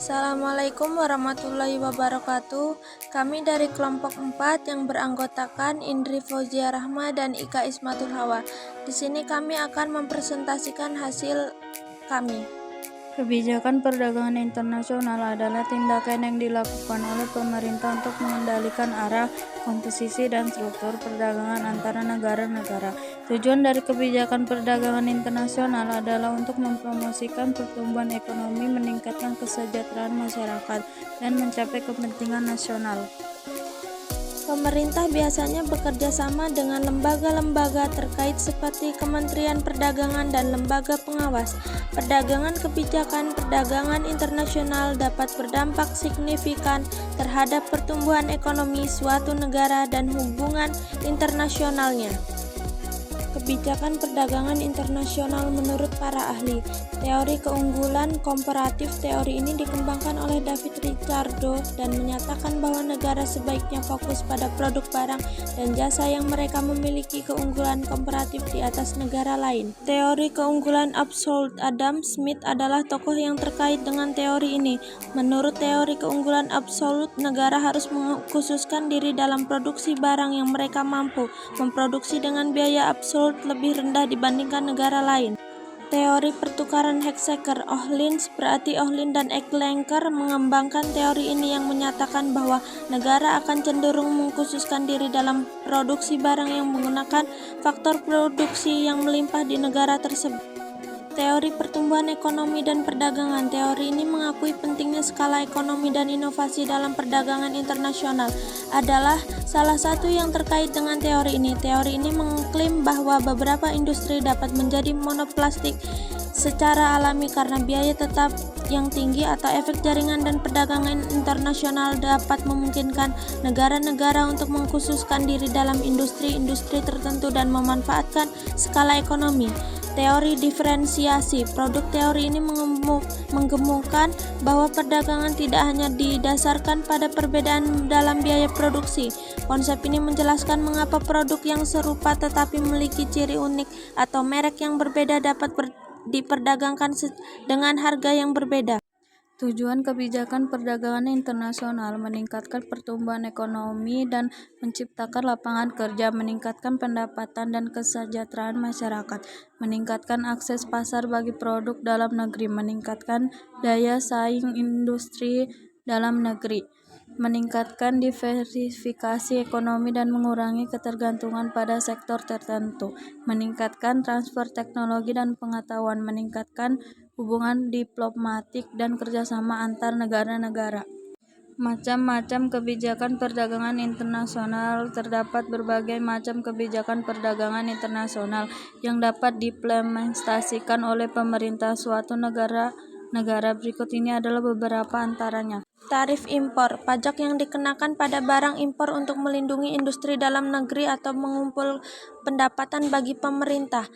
Assalamualaikum warahmatullahi wabarakatuh. Kami dari kelompok 4 yang beranggotakan Indri Fauzia Rahma dan Ika Ismatul Hawa. Di sini kami akan mempresentasikan hasil kami. Kebijakan perdagangan internasional adalah tindakan yang dilakukan oleh pemerintah untuk mengendalikan arah, komposisi, dan struktur perdagangan antara negara-negara. Tujuan dari kebijakan perdagangan internasional adalah untuk mempromosikan pertumbuhan ekonomi, meningkatkan kesejahteraan masyarakat, dan mencapai kepentingan nasional. Pemerintah biasanya bekerja sama dengan lembaga-lembaga terkait seperti Kementerian Perdagangan dan lembaga pengawas. Perdagangan kebijakan perdagangan internasional dapat berdampak signifikan terhadap pertumbuhan ekonomi suatu negara dan hubungan internasionalnya. Kebijakan perdagangan internasional menurut para ahli. Teori keunggulan komparatif. Teori ini dikembangkan oleh David Ricardo dan menyatakan bahwa negara sebaiknya fokus pada produk barang dan jasa yang mereka memiliki keunggulan komparatif di atas negara lain. Teori keunggulan absolut. Adam Smith adalah tokoh yang terkait dengan teori ini. Menurut teori keunggulan absolut, negara harus mengkhususkan diri dalam produksi barang yang mereka mampu memproduksi dengan biaya absolut lebih rendah dibandingkan negara lain. Teori pertukaran Hexaker. Ohlins berarti Ohlin dan Ecklenker mengembangkan teori ini yang menyatakan bahwa negara akan cenderung mengkhususkan diri dalam produksi barang yang menggunakan faktor produksi yang melimpah di negara tersebut. Teori pertumbuhan ekonomi dan perdagangan. Teori ini mengakui pentingnya skala ekonomi dan inovasi dalam perdagangan internasional adalah salah satu yang terkait dengan teori ini. Teori ini mengklaim bahwa beberapa industri dapat menjadi monoplastik secara alami karena biaya tetap yang tinggi atau efek jaringan, dan perdagangan internasional dapat memungkinkan negara-negara untuk mengkhususkan diri dalam industri-industri tertentu dan memanfaatkan skala ekonomi. Teori diferensiasi produk. Teori ini menggemukkan bahwa perdagangan tidak hanya didasarkan pada perbedaan dalam biaya produksi. Konsep ini menjelaskan mengapa produk yang serupa tetapi memiliki ciri unik atau merek yang berbeda dapat diperdagangkan dengan harga yang berbeda. Tujuan kebijakan perdagangan internasional meningkatkan pertumbuhan ekonomi dan menciptakan lapangan kerja, meningkatkan pendapatan dan kesejahteraan masyarakat, meningkatkan akses pasar bagi produk dalam negeri, meningkatkan daya saing industri dalam negeri, meningkatkan diversifikasi ekonomi dan mengurangi ketergantungan pada sektor tertentu, meningkatkan transfer teknologi dan pengetahuan, meningkatkan hubungan diplomatik dan kerjasama antar negara-negara. Macam-macam kebijakan perdagangan internasional. Terdapat berbagai macam kebijakan perdagangan internasional yang dapat diimplementasikan oleh pemerintah suatu negara. Berikut ini adalah beberapa antaranya. Tarif impor, pajak yang dikenakan pada barang impor untuk melindungi industri dalam negeri atau mengumpul pendapatan bagi pemerintah.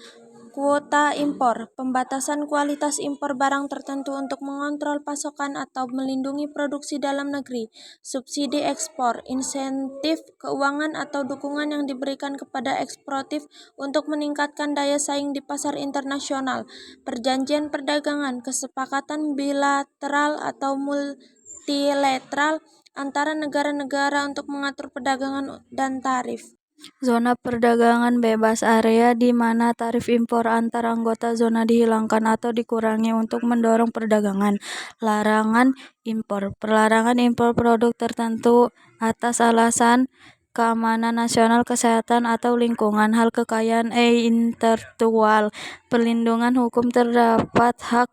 Kuota impor, pembatasan kualitas impor barang tertentu untuk mengontrol pasokan atau melindungi produksi dalam negeri. Subsidi ekspor, insentif keuangan atau dukungan yang diberikan kepada eksportif untuk meningkatkan daya saing di pasar internasional. Perjanjian perdagangan, kesepakatan bilateral atau multilateral antara negara-negara untuk mengatur perdagangan dan tarif. Zona perdagangan bebas, area di mana tarif impor antar anggota zona dihilangkan atau dikurangi untuk mendorong perdagangan. Larangan impor, pelarangan impor produk tertentu atas alasan keamanan nasional, kesehatan, atau lingkungan. Hal kekayaan intelektual, perlindungan hukum terdapat hak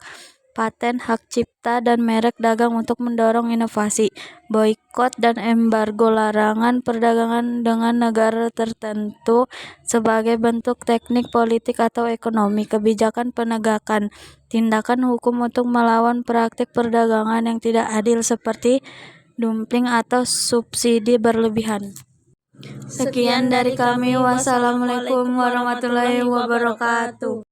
paten, hak cipta, dan merek dagang untuk mendorong inovasi. Boikot dan embargo, larangan perdagangan dengan negara tertentu sebagai bentuk teknik politik atau ekonomi. Kebijakan penegakan, tindakan hukum untuk melawan praktik perdagangan yang tidak adil seperti dumping atau subsidi berlebihan. Sekian dari kami. Wassalamualaikum warahmatullahi wabarakatuh.